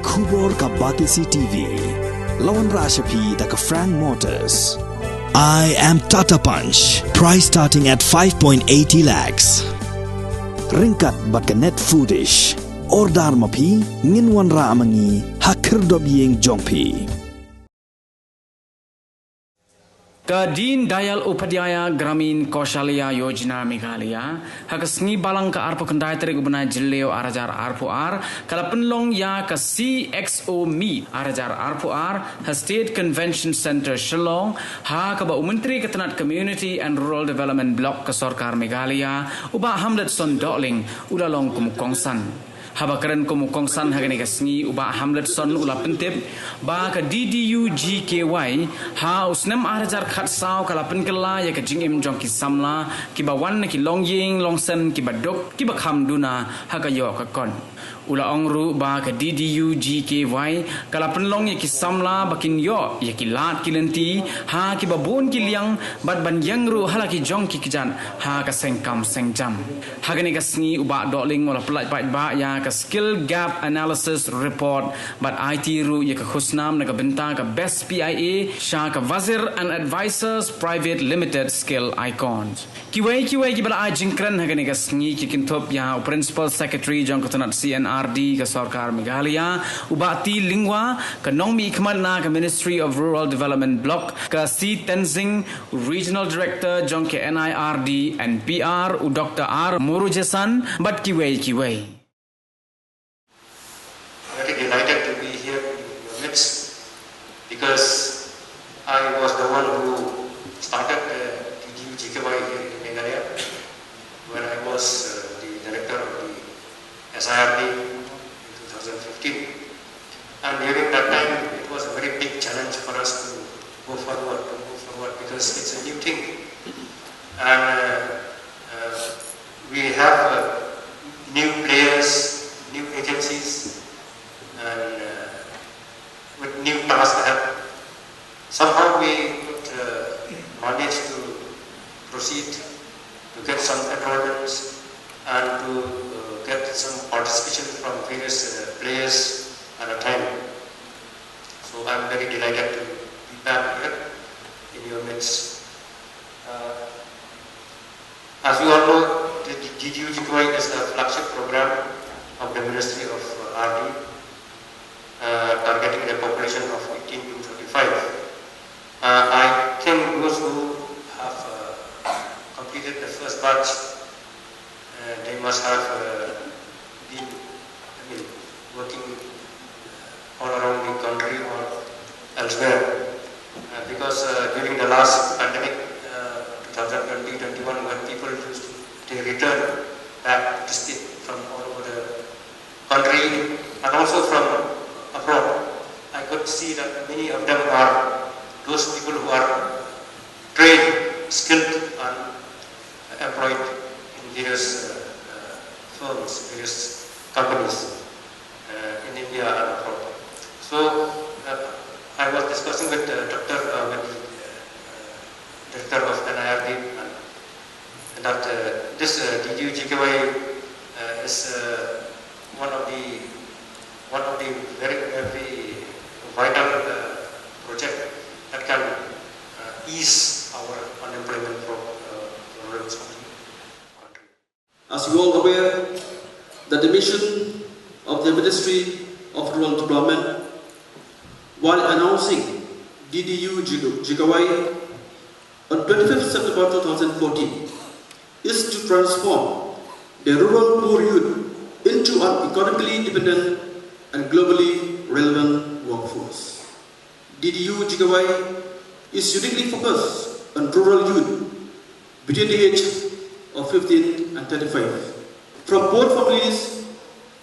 Kubor ka Batisi TV. Lawan Rashapi da ka Frank Motors. I am Tata Punch. Price starting at 5.80 lakhs. Ringkat bat ka net foodish. Ordar mapi nginwan ra amangi hakir dob Ïeng jongpi. Kadin Dayal Upadhyaya Gramin Kaushalya Yojana Meghalaya hakasngi balang ka arpo kendai tere gubernur jileo arajar arpo ar kalapenlong ya ka CXO meet arajar arpo ar ha State Convention Center Shillong ha ka ba Menteri Ketenat Community and Rural Development Block ka Sarkar Meghalaya uba Hamlet Son Doling ulalong kumukongsan habakaran kumukongsan hagani kasngi uba Hamlet Son ula pentip ba ka Ddu-Gky ha usnem arajar khatsau kalapen kela ya ka jingim jong ki Samla ki bawan ki Ïeng longsen ki Baduk ki bakham duna ha ka yo ka kon ula ongru ba ka Ddu-Gky kalapen long ya ki Samla bakin yo ya ki lat ki lenti ha ki babun ki liang bat ban yang ru hala ki jong ki Kjat ha ka sengkam sengjam hagani kasngi uba doling wala pelaj ba ya ka skill gap analysis report but IT ru ya ka khusnam na ka benta ka best PIA sha ka wazir and advisors private limited skill icons kiwai ki bala ajingkran hagani kasngi ki kintop ya principal secretary jong ketenat CNRD ka Sarkar Meghalaya ubati lingwa ka nongmi ikmal na ka Ministry of Rural Development Block ka C Tenzing regional director jong ke NIRD and PR u Dr. R Murujasan but kiwai very delighted to be here in your midst because I was the one who started Ddu-Gky here in Meghalaya when I was the director of the SIRD in 2015, and during that time it was a very big challenge for us to move forward because it's a new thing and we have new players, new agencies and with new tasks ahead. Somehow we could manage to proceed to get some attendance and to get some participation from various players at a time. So I'm very delighted to be back here in your midst. As you all know, the Ddu-Gky is the flagship program of the Ministry of RD, targeting the population of 18 to 35. I think those who have completed the first batch, they must have been working all around the country or elsewhere. Because during the last pandemic, 2020-21, when people used to they return back to state from all over the country and also from abroad, I could see that many of them are those people who are trained, skilled and employed in various firms, various companies in India and abroad. So I was discussing with the director of NIRD that this Ddu-Gky is one of the very vital project that can ease our unemployment problems of the country. As you all aware, that the mission of the Ministry of Rural Development, while announcing Ddu-Gky on 25th September 2014, is to transform the rural poor youth into an economically independent and globally relevant workforce. Ddu-Gky is uniquely focused on rural youth between the age of 15 and 35. From poor families,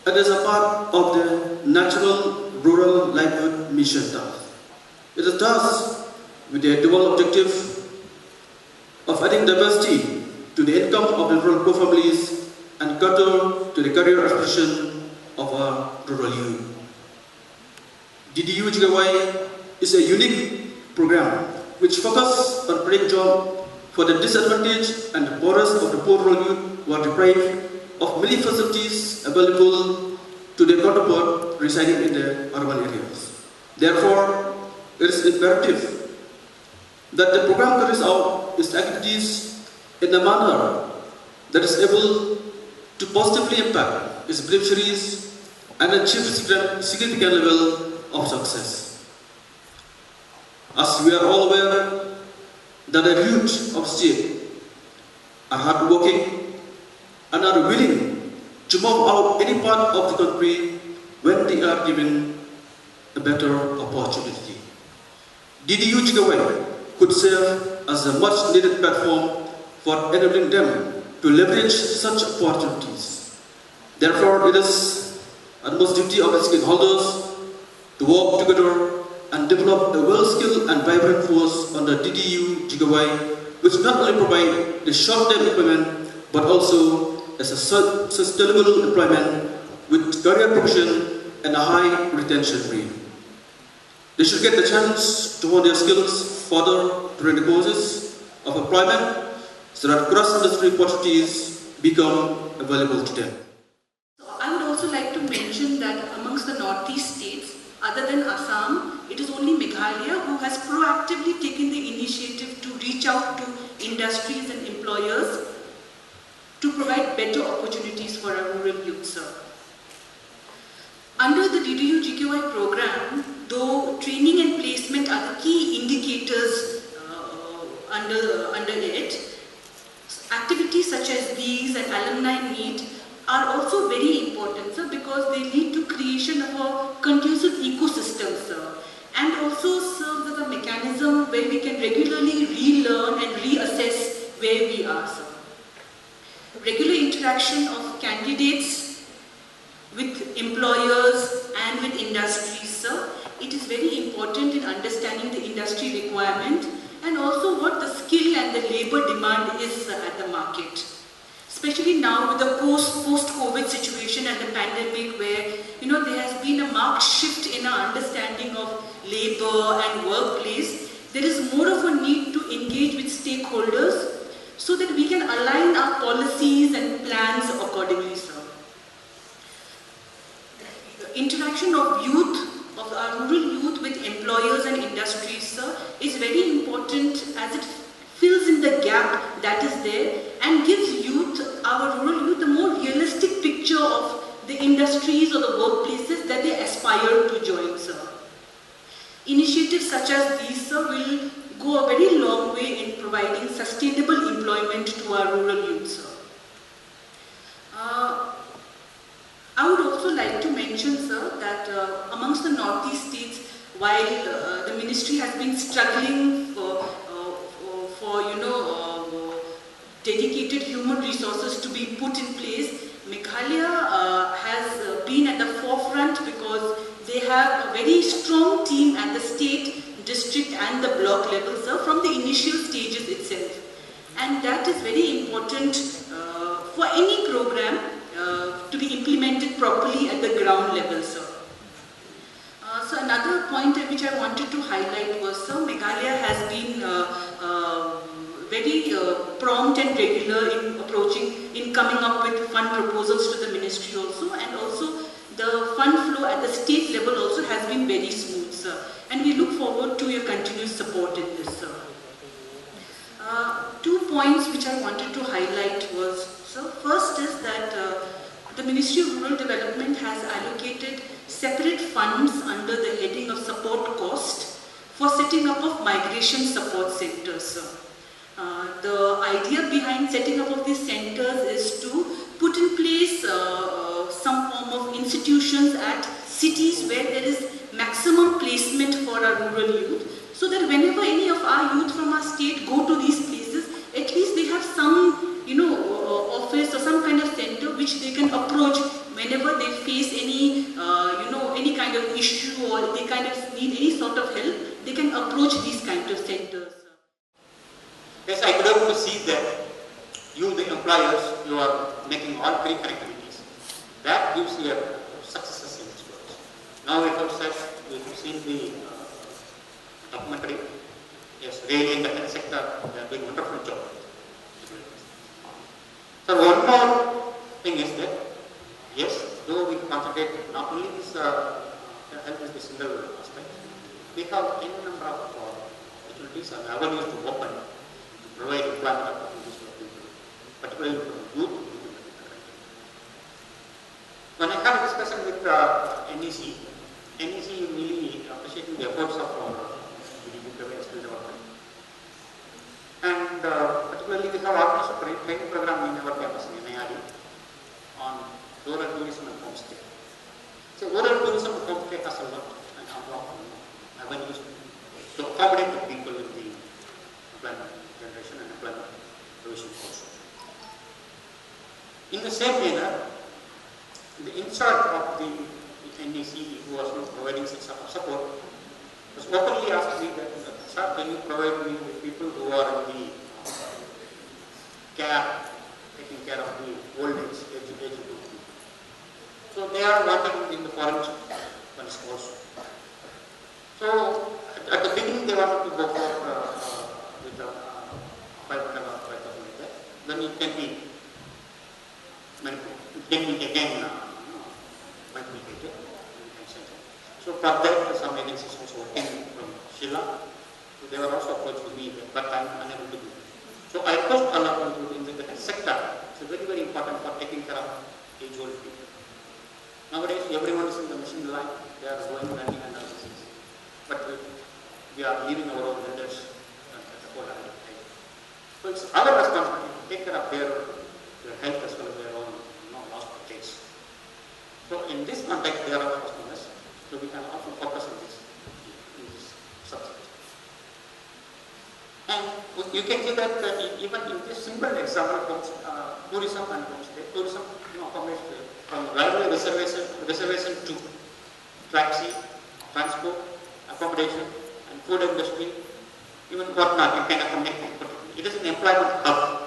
it is a part of the National Rural Livelihood Mission task. It is tasked with the dual objective of adding diversity to the income of the rural poor families and cater to the career aspiration of our rural youth. Ddu-Gky is a unique program which focuses on creating jobs for the disadvantaged and the poorest of the poor rural youth who are deprived of many facilities available to their counterpart residing in the urban areas. Therefore, it is imperative that the program carries out its activities in a manner that is able to positively impact its beneficiaries and achieve significant level of success. As we are all aware that the youth of state are hardworking and are willing to move out any part of the country when they are given a better opportunity. Ddu-Gky could serve as a much needed platform for enabling them to leverage such opportunities. Therefore, it is utmost duty of the stakeholders to work together and develop a well-skilled and vibrant force under Ddu-Gky, which not only provide the short-term employment but also as a sustainable employment with career progression and a high retention rate. They should get the chance to hone their skills further during the process of employment so that cross-industry opportunities become available to them. I would also like to mention that amongst the northeast states, other than Assam, it is only Meghalaya who has proactively taken the initiative to reach out to industries and employers to provide better opportunities for our rural youth. Under the Ddu-Gky program, though training and placement are the key indicators under it, activities such as these and alumni meet are also very important, sir, because they lead to creation of a conducive ecosystem, sir, and also serve as a mechanism where we can regularly relearn and reassess where we are, sir. Regular interaction of candidates with employers and with industries, sir. It is very important in understanding the industry requirement and also what the skill and the labor demand is at the market. Especially now with the post-COVID situation and the pandemic where, there has been a marked shift in our understanding of labor and workplace, there is more of a need to engage with stakeholders so that we can align our policies and plans accordingly, sir. The interaction of youth, of our rural youth with employers and industries, sir, is very important as it fills in the gap that is there and gives youth, our rural youth, a more realistic picture of the industries or the workplaces that they aspire to join, sir. Initiatives such as these, sir, will go a very long way in providing sustainable employment to our rural youth, sir. I would also like to mention, sir, that amongst the northeast states, while the ministry has been struggling for dedicated human resources to be put in place, Meghalaya has been at the forefront because they have a very strong team at the state, district and the block level, sir, from the initial stages itself. And that is very important for any program to be implemented properly at the ground level, sir. So another point which I wanted to highlight was, sir, Meghalaya has been very prompt and regular in coming up with fund proposals to the ministry also, and also the fund flow at the state level also has been very smooth, sir. And we look forward to your continuous support in this, sir. 2 points which I wanted to highlight was, sir, first is that the Ministry of Rural Development has allocated separate funds under the heading of support cost for setting up of migration support centers, sir. The idea behind setting up of these centers is to put in place some form of institutions at cities where there is maximum placement for our rural youth, so that whenever any of our youth from our state go to these places, at least they have some, office or some kind of center which they can approach whenever they face any, any kind of issue or they kind of need any sort of help. They can approach these kind of centers. Yes, I could able to see that you, the employers, you are making all three activities. That gives you a success in this work. Now, it also says, we have seen the documentary. Yes, really in the health sector, they are doing wonderful job. So, one more thing is that, yes, though we concentrate not only this just a single aspect. We have any number of opportunities and avenues to open to provide employment opportunities for people, particularly for youth. When I had a discussion with NEC really appreciating the efforts of Ddu-Gky skill development. And particularly we have organized a training program in our campus in NIRD on rural tourism and homestay. So rural tourism and homestay has a lot and number of avenues to accommodate the people in the employment generation and employment provision also. In the same manner, the in charge of the NEC who was providing such support was openly asked me that, sir, can you provide me with people who are in the care, taking care of the old age people. So they are working in the foreign funds also. So at the beginning they wanted to go for with a 5,000 like that. Then it can be again manipulated. So for that some agencies also came from Shilla. So they were also approached to me, but I am unable to do it. So I request all of you in the sector. It's very, very important for taking care of age-old people. Nowadays, everyone is in the machine line. They are going running and all these things. But we are leaving our own vendors at the whole time. So it's our responsibility to take care of their health as well as their own lost days. So in this context, they are our customers. So we can also focus on this in this subject. And you can see that even in this simple example of tourism and homestay, tourism accommodation from railway reservation to taxi, transport, accommodation, and food industry, even whatnot, you can accommodate. It is an employment hub.